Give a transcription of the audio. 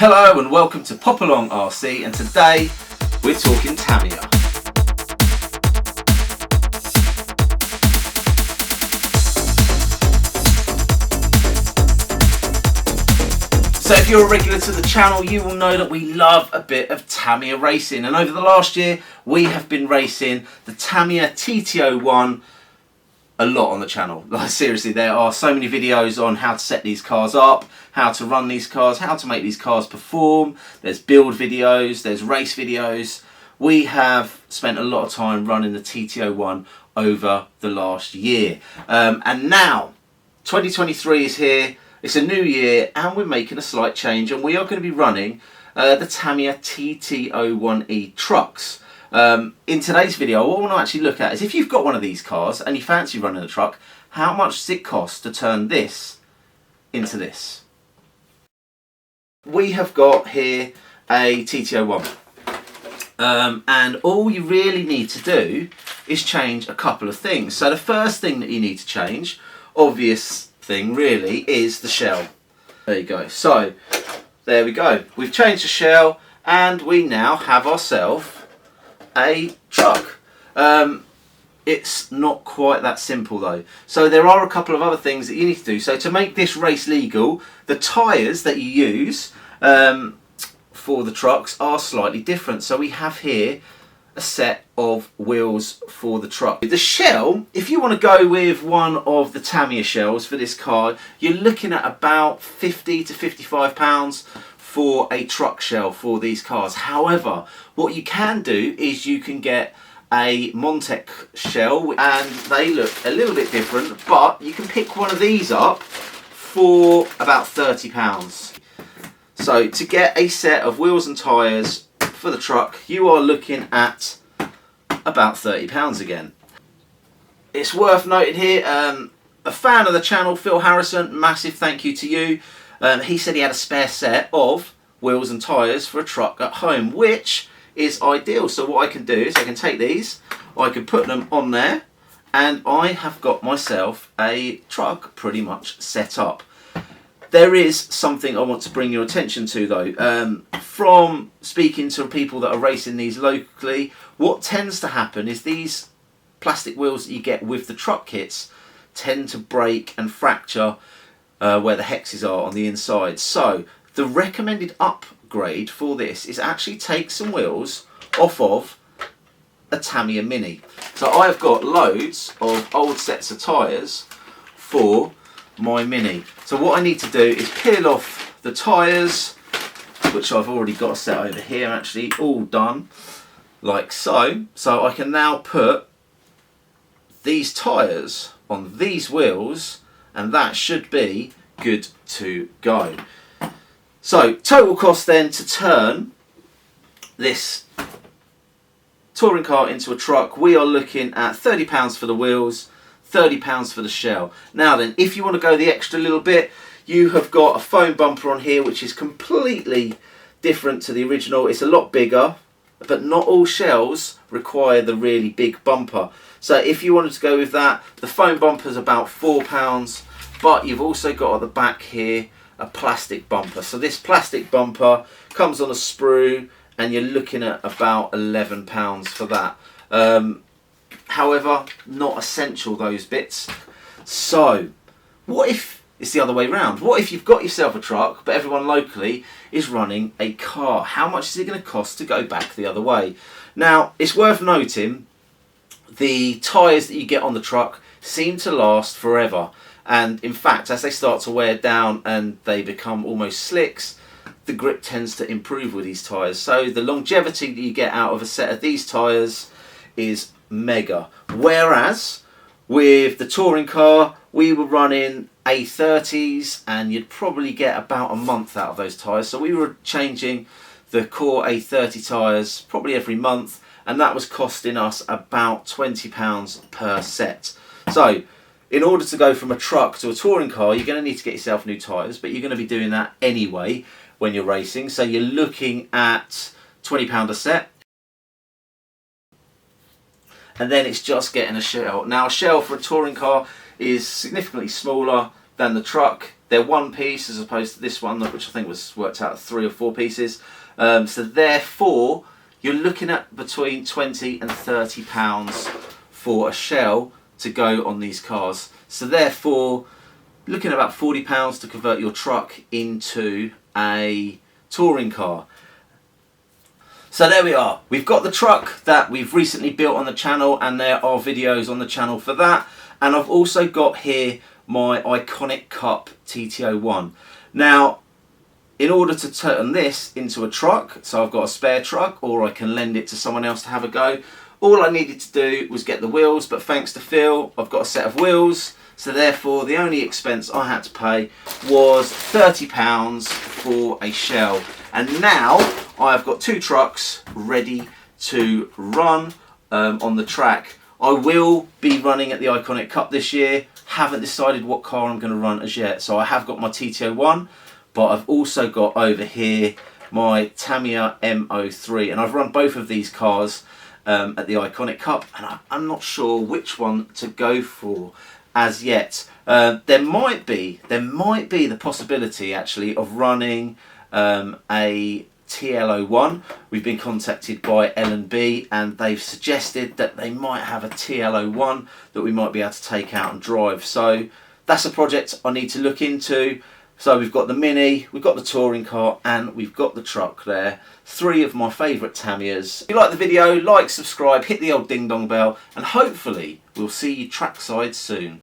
Hello and welcome to Pop Along RC, and today we're talking Tamiya. So if you're a regular to the channel, you will know that we love a bit of Tamiya racing, and over the last year we have been racing the Tamiya TT01 a lot on the channel. Like, seriously, there are so many videos on how to set these cars up, how to run these cars, how to make these cars perform. There's build videos, there's race videos. We have spent a lot of time running the TT01 over the last year. And now, 2023 is here, it's a new year, and we're making a slight change, and we are going to be running the Tamiya TT01e trucks. In today's video, what I want to actually look at is, if you've got one of these cars and you fancy running a truck, how much does it cost to turn this into this? We have got here a TT01, and all you really need to do is change a couple of things. So the first thing that you need to change, obvious thing really, is the shell. There you go. So there we go. We've changed the shell and we now have ourselves a truck. It's not quite that simple though. So there are a couple of other things that you need to do. So to make this race legal, the tyres that you use for the trucks are slightly different. So we have here a set of wheels for the truck. The shell, if you want to go with one of the Tamiya shells for this car, you're looking at about 50 to 55 pounds for a truck shell for these cars. However, what you can do is you can get a Montec shell, and they look a little bit different, but you can pick one of these up for about 30 pounds. So to get a set of wheels and tyres for the truck, you are looking at about 30 pounds again. It's worth noting here, a fan of the channel, Phil Harrison, massive thank you to you. He said he had a spare set of wheels and tyres for a truck at home, which is ideal. So what I can do is I can take these, I can put them on there, and I have got myself a truck pretty much set up. There is something I want to bring your attention to though. From speaking to people that are racing these locally, what tends to happen is these plastic wheels that you get with the truck kits tend to break and fracture where the hexes are on the inside. So the recommended upgrade for this is actually take some wheels off of a Tamiya Mini. So I've got loads of old sets of tyres for my Mini. So what I need to do is peel off the tyres, which I've already got a set over here actually, all done like so. So I can now put these tyres on these wheels, and that should be good to go. So total cost then to turn this touring car into a truck, we are looking at £30 for the wheels, £30 for the shell. Now then, if you want to go the extra little bit, you have got a foam bumper on here which is completely different to the original. It's a lot bigger, but not all shells require the really big bumper. So if you wanted to go with that, the foam bumper is about £4, but you've also got at the back here a plastic bumper. So this plastic bumper comes on a sprue, and you're looking at about £11 for that. However, not essential, those bits. So what if it's the other way around? What if you've got yourself a truck, but everyone locally is running a car? How much is it going to cost to go back the other way? Now, it's worth noting, the tyres that you get on the truck seem to last forever. And in fact, as they start to wear down and they become almost slicks, the grip tends to improve with these tyres. So the longevity that you get out of a set of these tyres is mega. Whereas with the touring car, we were running A30s, and you'd probably get about a month out of those tyres. So we were changing the core A30 tyres probably every month, and that was costing us about £20 per set. So in order to go from a truck to a touring car, you're going to need to get yourself new tyres, but you're going to be doing that anyway when you're racing. So you're looking at £20 a set. And then it's just getting a shell. Now, a shell for a touring car is significantly smaller than the truck. they're one piece as opposed to this one, which I think was worked out 3 or 4 pieces. So therefore, you're looking at between £20 and £30 for a shell to go on these cars. So therefore, looking at about £40 to convert your truck into a touring car. So there we are. We've got the truck that we've recently built on the channel, and there are videos on the channel for that. And I've also got here my Iconic Cup TT01. Now, in order to turn this into a truck, so I've got a spare truck, or I can lend it to someone else to have a go, all I needed to do was get the wheels, but thanks to Phil, I've got a set of wheels. So therefore, the only expense I had to pay was £30 for a shell. And now I've got 2 trucks ready to run on the track. I will be running at the Iconic Cup this year. Haven't decided what car I'm going to run as yet. So I have got my TT01, but I've also got over here my Tamiya M03. And I've run both of these cars at the Iconic Cup, and I'm not sure which one to go for as yet. There might be the possibility actually of running a TL01. We've been contacted by L&B, and they've suggested that they might have a TL01 that we might be able to take out and drive. So that's a project I need to look into. So we've got the Mini, we've got the touring car, and we've got the truck there. 3 of my favourite Tamiyas. If you like the video, like, subscribe, hit the old ding dong bell, and hopefully we'll see you trackside soon.